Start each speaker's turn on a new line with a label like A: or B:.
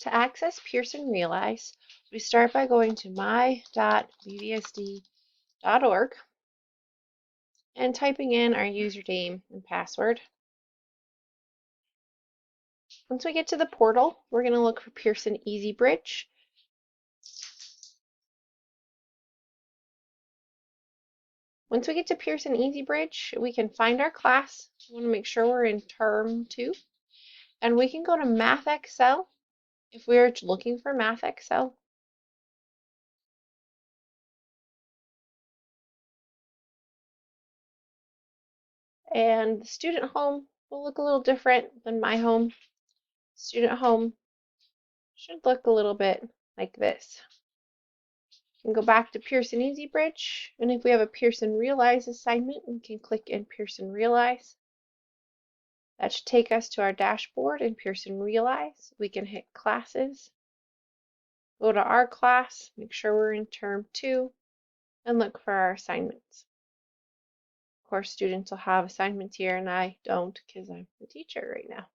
A: To access Pearson Realize, we start by going to my.bbsd.org and typing in our username and password. Once we get to the portal, we're going to look for Pearson EasyBridge. Once we get to Pearson EasyBridge, we can find our class. We want to make sure we're in term 2. And we can go to MathXL if we're looking for MathXL. And the student home will look a little different than my home. Student home should look a little bit like this. We can go back to Pearson EasyBridge, and if we have a Pearson Realize assignment, we can click in Pearson Realize. That should take us to our dashboard in Pearson Realize. We can hit Classes, go to our class, make sure we're in term 2, and look for our assignments. Of course, students will have assignments here, and I don't because I'm the teacher right now.